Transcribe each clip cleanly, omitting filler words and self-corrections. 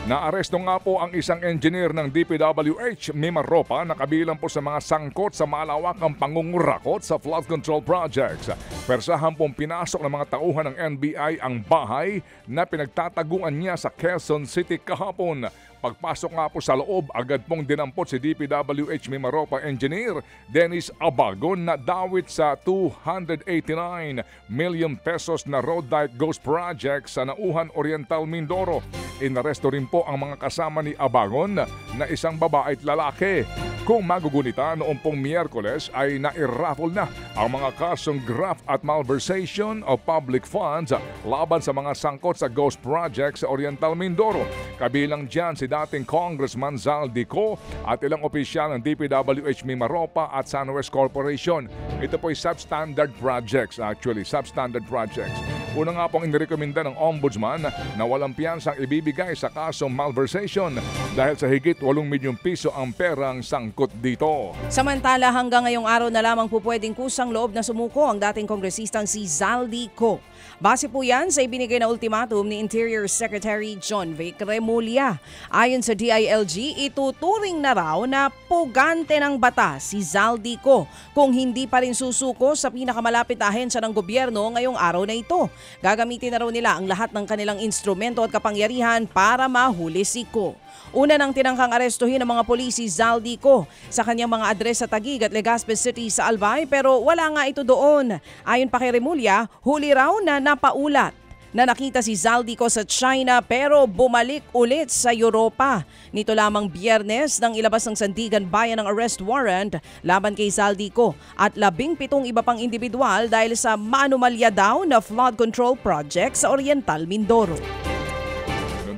Naaresto nga po ang isang engineer ng DPWH, Mimaropa, na kabilang po sa mga sangkot sa malawakang pangungurakot sa flood control projects. Persahan pong pinasok ng mga tauhan ng NBI ang bahay na pinagtataguan niya sa Quezon City kahapon. Pagpasok nga po sa loob, agad pong dinampot si DPWH Mimaropa Engineer Dennis Abagon na dawit sa 289 million pesos na road dike ghost project sa Nauhan Oriental, Mindoro. Inaresto rin po ang mga kasama ni Abagon na isang babae at lalaki. Kung magugunita, noong pong Miyerkules ay nairaffle na ang mga kasong graft at malversation of public funds laban sa mga sangkot sa ghost project sa Oriental, Mindoro. Kabilang dyan si dating Congressman Zal Dico at ilang opisyal ng DPWH Mimaropa at SunWest Corporation. Ito po ay substandard projects, substandard projects. Una nga pong inirekomenda ng Ombudsman na walang piyansang ibibigay sa kasong malversation dahil sa higit 8 milyong piso ang perang sangkot dito. Samantala, hanggang ngayong araw na lamang po pwedeng kusang loob na sumuko ang dating kongresistang si Zal Dico. Base po yan sa ibinigay na ultimatum ni Interior Secretary John Vic Remulla. Ayon sa DILG, ituturing na raw na pugante ng batas si Zal Dico kung hindi pa rin susuko sa pinakamalapit na ahensya ng gobyerno ngayong araw na ito. Gagamitin na raw nila ang lahat ng kanilang instrumento at kapangyarihan para mahuli si Ko. Una nang tinangkang arestuhin ng mga pulis si Zal Dico sa kanyang mga address sa Taguig at Legazpi City sa Albay, pero wala nga ito doon. Ayon pa kay Remulla, huli raw na napaulat na nakita si Zal Dico sa China pero bumalik ulit sa Europa. Nito lamang Biyernes nang ilabas ng Sandigan Bayan ng arrest warrant laban kay Zal Dico at 17 iba pang individual dahil sa maanumalya daw na flood control project sa Oriental, Mindoro.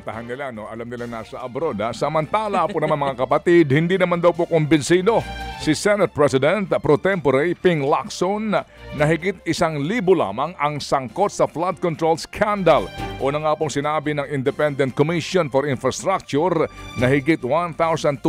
Tahan nila, no? Alam nila nasa abroad. Samantala po naman mga kapatid, hindi naman daw po kumbinsido si Senate President Pro Tempore Ping Lacson na higit 1,000 lamang ang sangkot sa flood control scandal. Una nga pong sinabi ng Independent Commission for Infrastructure na higit 1,200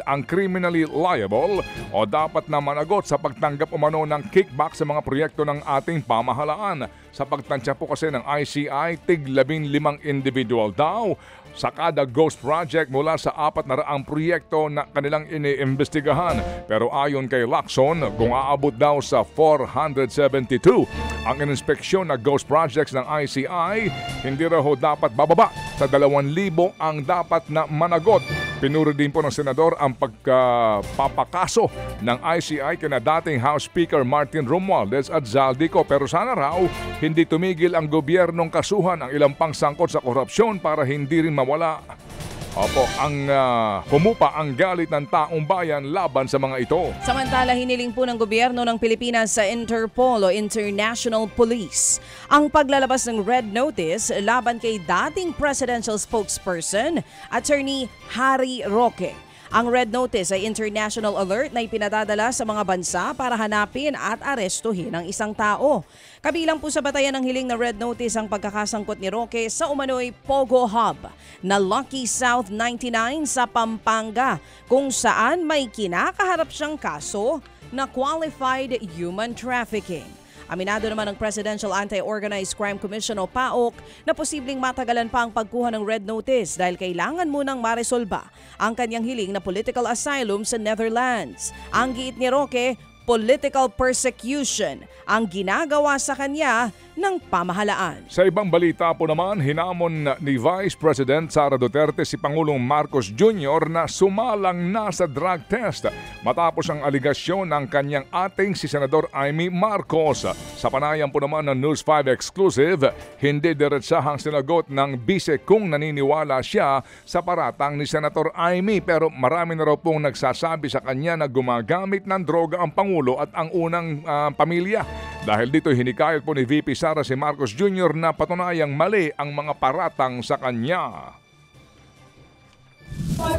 ang criminally liable o dapat na managot sa pagtanggap umano ng kickback sa mga proyekto ng ating pamahalaan. Sa pagtansya po kasi ng ICI, tig 15 individual daw sa kada ghost project mula sa 400 proyekto na kanilang iniimbestigahan. Pero ayon kay Lacson, kung aabot daw sa 472 ang inspeksyon na ghost projects ng ICI, hindi raw dapat bababa sa 2,000 ang dapat na managot. Pinuri din po ng senador ang pagpapakaso ng ICI kina dating House Speaker Martin Romualdez at Zal Dico, pero sana raw hindi tumigil ang gobyernong kasuhan ang ilang pang sangkot sa korupsyon para hindi rin mawala humupa ang galit ng taong bayan laban sa mga ito. Samantala, hiniling po ng gobyerno ng Pilipinas sa Interpol o International Police ang paglalabas ng red notice laban kay dating presidential spokesperson, Attorney Harry Roque. Ang red notice ay international alert na ipinadadala sa mga bansa para hanapin at arestuhin ang isang tao. Kabilang po sa batayan ng hiling na red notice ang pagkakasangkot ni Roque sa umano'y Pogo Hub na Lucky South 99 sa Pampanga, kung saan may kinakaharap siyang kaso na qualified human trafficking. Aminado naman ng Presidential Anti-Organized Crime Commission o PAOC na posibleng matagalan pa ang pagkuha ng red notice dahil kailangan munang maresolba ang kanyang hiling na political asylum sa Netherlands. Ang giit ni Roque, political persecution ang ginagawa sa kanya ng pamahalaan. Sa ibang balita po naman, hinamon ni Vice President Sara Duterte si Pangulong Marcos Jr. na sumalang na sa drug test matapos ang aligasyon ng kanyang ating si Senador Amy Marcos. Sa panayam po naman ng News 5 Exclusive, hindi diretsahang sinagot ng bise kung naniniwala siya sa paratang ni Senator Amy, pero marami na raw pong nagsasabi sa kanya na gumagamit ng droga ang Pangulo at ang unang pamilya. Dahil dito hinikayat po ni VP Sara si Marcos Jr. na patunayang mali ang mga paratang sa kanya.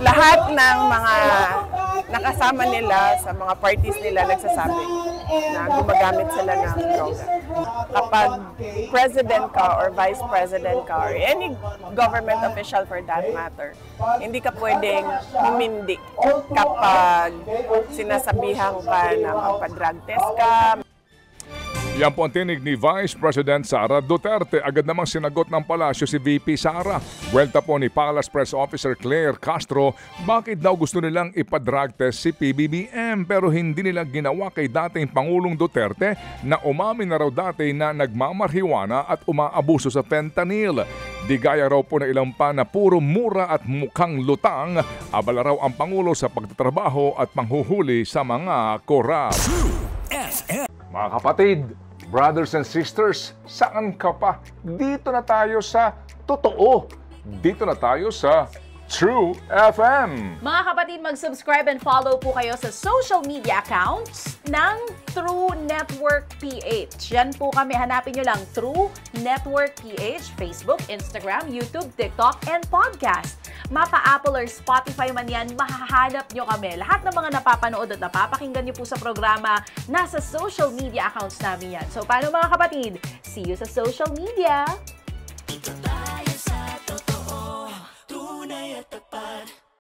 Lahat ng mga nakasama nila sa mga parties nila nagsasabi na gumagamit sila ng droga. Kapag president ka or vice president ka or any government official for that matter, hindi ka pwedeng humindi kapag sinasabihan ka na magpa-drug test ka. Yan po ang tinig ni Vice President Sara Duterte. Agad namang sinagot ng palasyo si VP Sara. Buwelta po ni Palace Press Officer Claire Castro, bakit daw gusto nilang ipadrag test si PBBM pero hindi nila ginawa kay dating Pangulong Duterte na umamin na raw dati na nagmamarhiwana at umaabuso sa fentanyl. Di gaya raw po na ilang pa na puro mura at mukhang lutang, abala raw ang Pangulo sa pagtatrabaho at panghuhuli sa mga korap. Mga kapatid, brothers and sisters, saan ka pa? Dito na tayo sa totoo. Dito na tayo sa True FM. Mga kapatid, mag-subscribe and follow po kayo sa social media accounts ng True Network PH. Yan po kami. Hanapin nyo lang True Network PH, Facebook, Instagram, YouTube, TikTok, and podcast. Mapa Apple or Spotify man yan, mahahanap nyo kami. Lahat ng mga napapanood at napapakinggan nyo po sa programa, nasa social media accounts namin yan. So, paano mga kapatid? See you sa social media!